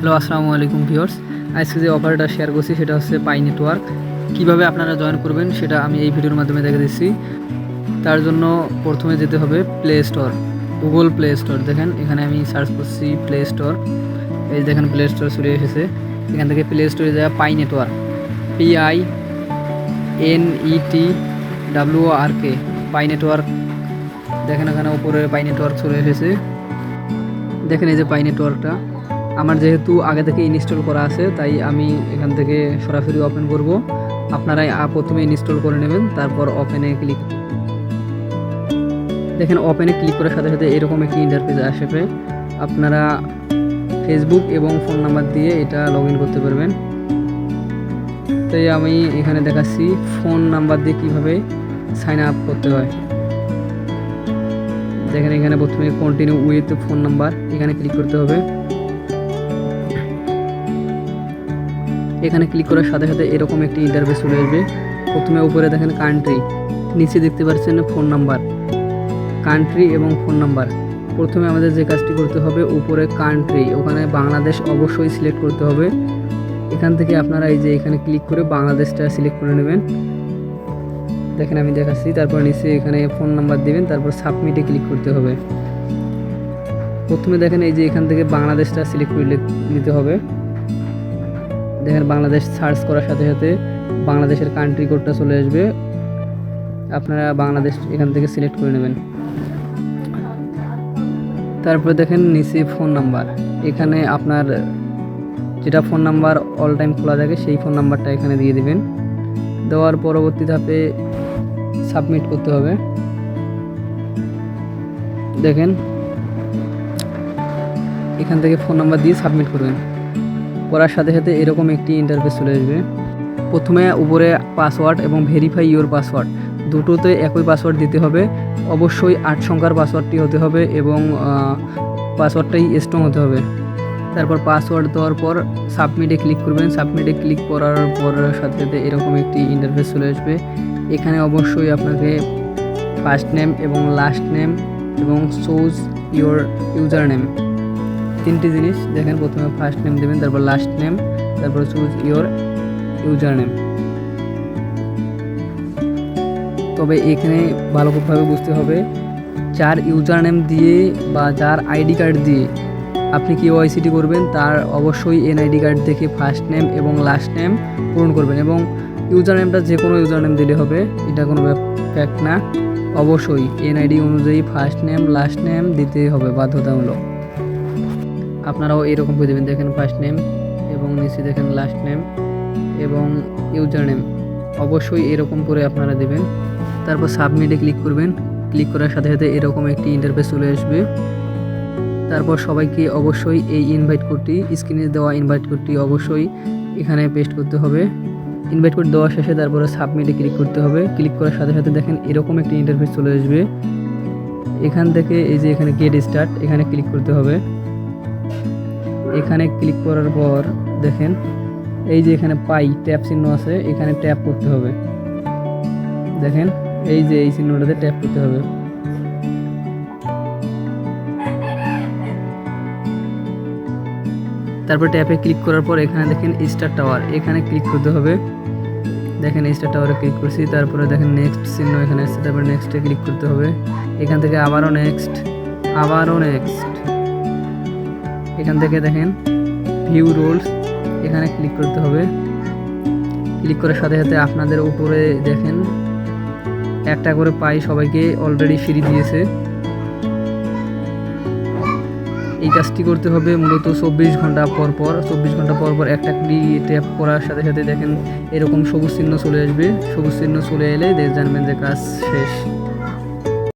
Hello, আসসালামু আলাইকুম viewers. আজকে যে অফারটা শেয়ার করছি সেটা হচ্ছে পাই নেটওয়ার্ক। কিভাবে আপনারা জয়েন করবেন সেটা আমি এই ভিডিওর মাধ্যমে দেখে দিচ্ছি। তার জন্য প্রথমে যেতে হবে play store, Google play store. দেখেন এখানে আমি সার্চ করছি প্লে স্টোর, এই দেখেন প্লে স্টোর চলে এসেছে। এখান থেকে প্লে স্টোরে যায় পাই নেটওয়ার্ক, PINETWORK, পাই নেটওয়ার্ক। দেখেন এখানে উপরে পাই নেটওয়ার্ক চলে এসেছে। দেখেন এই যে পাই নেটওয়ার্কটা আমার যেহেতু আগে থেকে ইনস্টল করা আছে, তাই আমি এখান থেকে সরাসরি ওপেন করব। আপনারা প্রথমে ইনস্টল করে নেবেন, তারপর ওপেনে ক্লিক। দেখেন ওপেনে ক্লিক করার সাথে সাথে এরকম একটি ইন্টারফেস আসবে। আপনারা ফেসবুক এবং ফোন নাম্বার দিয়ে এটা লগ ইন করতে পারবেন। তাই আমি এখানে দেখাচ্ছি ফোন নাম্বার দিয়ে কীভাবে সাইন আপ করতে হয়। দেখেন এখানে প্রথমে কন্টিনিউ উইথ ফোন নাম্বার, এখানে ক্লিক করতে হবে। এখানে ক্লিক করার সাথে সাথে এরকম একটি ইন্টারফেস চলে আসবে। প্রথমে উপরে দেখেন কান্ট্রি, নিচে দেখতে পাচ্ছেন ফোন নাম্বার, কান্ট্রি এবং ফোন নাম্বার। প্রথমে আমাদের যে কাজটি করতে হবে, উপরে কান্ট্রি, ওখানে বাংলাদেশ অবশ্যই সিলেক্ট করতে হবে। এখান থেকে আপনারা এই যে এখানে ক্লিক করে বাংলাদেশটা সিলেক্ট করে নেবেন। দেখেন আমি দেখাচ্ছি। তারপর নিচে এখানে ফোন নাম্বার দিবেন, তারপর সাবমিটে ক্লিক করতে হবে। প্রথমে দেখেন এই যে এখান থেকে বাংলাদেশটা সিলেক্ট করে নিতে হবে। দেখেন বাংলাদেশ সার্চ করার সাথে সাথে বাংলাদেশের কান্ট্রি কোডটা চলে আসবে। আপনারা বাংলাদেশ এখান থেকে সিলেক্ট করে নেবেন। তারপরে দেখেন নিচে ফোন নাম্বার, এখানে আপনার যেটা ফোন নাম্বার অল টাইম খোলা থাকে সেই ফোন নাম্বারটা এখানে দিয়ে দিবেন। দেওয়ার পরবর্তী ধাপে সাবমিট করতে হবে। দেখেন এখান থেকে ফোন নাম্বার দিয়ে সাবমিট করবেন। করার সাথে সাথে এরকম একটি ইন্টারফেস চলে আসবে। প্রথমে উপরে পাসওয়ার্ড এবং ভেরিফাই ইওর পাসওয়ার্ড, দুটোতে একই পাসওয়ার্ড দিতে হবে। অবশ্যই 8 সংখ্যার পাসওয়ার্ডটি হতে হবে এবং পাসওয়ার্ডটাই স্ট্রং হতে হবে। তারপর পাসওয়ার্ড দেওয়ার পর সাবমিটে ক্লিক করবেন। সাবমিটে ক্লিক করার পর সাথে সাথে এরকম একটি ইন্টারফেস চলে আসবে। এখানে অবশ্যই আপনাকে ফার্স্ট নেম এবং লাস্ট নেম এবং চুজ ইওর ইউজার নেম, তিনটি জিনিস। দেখেন প্রথমে ফার্স্ট নেম দেবেন, তারপর লাস্ট নেম, তারপর চুজ ইওর ইউজার নেম। তবে এখানে ভালোভাবে বুঝতে হবে, যার ইউজার নেম দিয়ে বা যার আইডি কার্ড দিয়ে আপনি কেওয়াইসিটি করবেন, তার অবশ্যই এনআইডি কার্ড দেখে ফার্স্ট নেম এবং লাস্ট নেম পূরণ করবেন। এবং ইউজার নেমটা যে কোনো ইউজার নেম দিলে হবে, এটা কোনো ফ্যাক্ট না। অবশ্যই এনআইডি অনুযায়ী ফার্স্ট নেম লাস্ট নেম দিতে হবে, বাধ্যতামূলক। আপনারাও এরকম করে দেবেন। দেখেন ফার্স্ট নেম এবং নিচে দেখেন লাস্ট নেম এবং ইউজার নেম, অবশ্যই এরকম করে আপনারা দেবেন। তারপর সাবমিটে ক্লিক করবেন। ক্লিক করার সাথে সাথে এরকম একটি ইন্টারফেস চলে আসবে। তারপর সবাইকে অবশ্যই এই ইনভাইট কোডটি, স্ক্রিনে দেওয়া ইনভাইট কোডটি অবশ্যই এখানে পেস্ট করতে হবে। ইনভাইট কোড দেওয়া শেষে তারপরে সাবমিটে ক্লিক করতে হবে। ক্লিক করার সাথে সাথে দেখেন এরকম একটি ইন্টারফেস চলে আসবে। এখান থেকে এই যে এখানে গেট স্টার্ট, এখানে ক্লিক করতে হবে। এখানে ক্লিক করার পর দেখেন এই যে এখানে পাই ট্যাপ চিহ্ন আছে, এখানে ট্যাপ করতে হবে। দেখেন এই যে এই চিহ্নটাতে ট্যাপ করতে হবে। তারপর ট্যাপে ক্লিক করার পর এখানে দেখেন স্টার টাওয়ার, এখানে ক্লিক করতে হবে। দেখেন স্টার টাওয়ারে ক্লিক করছি। তারপরে দেখেন নেক্সট চিহ্ন এখানে আসছে, তারপরে নেক্সটে ক্লিক করতে হবে। এখান থেকে আবারও নেক্সট, আবারও নেক্সট। এখান থেকে দেখেন ভিউ রুলস, এখানে ক্লিক করতে হবে। ক্লিক করার সাথে সাথে আপনাদের উপরে দেখেন একটা করে পাই সবাইকে অলরেডি ফ্রি দিয়েছে। এই কাজটি করতে হবে মূলত 24 ঘন্টা পর পর। 24 ঘন্টা পর পর একটা ট্যাপ করার সাথে সাথে দেখেন এরকম সবুজ চিহ্ন চলে আসবে। সবুজ চিহ্ন চলে এলে জানবেন যে কাজ শেষ।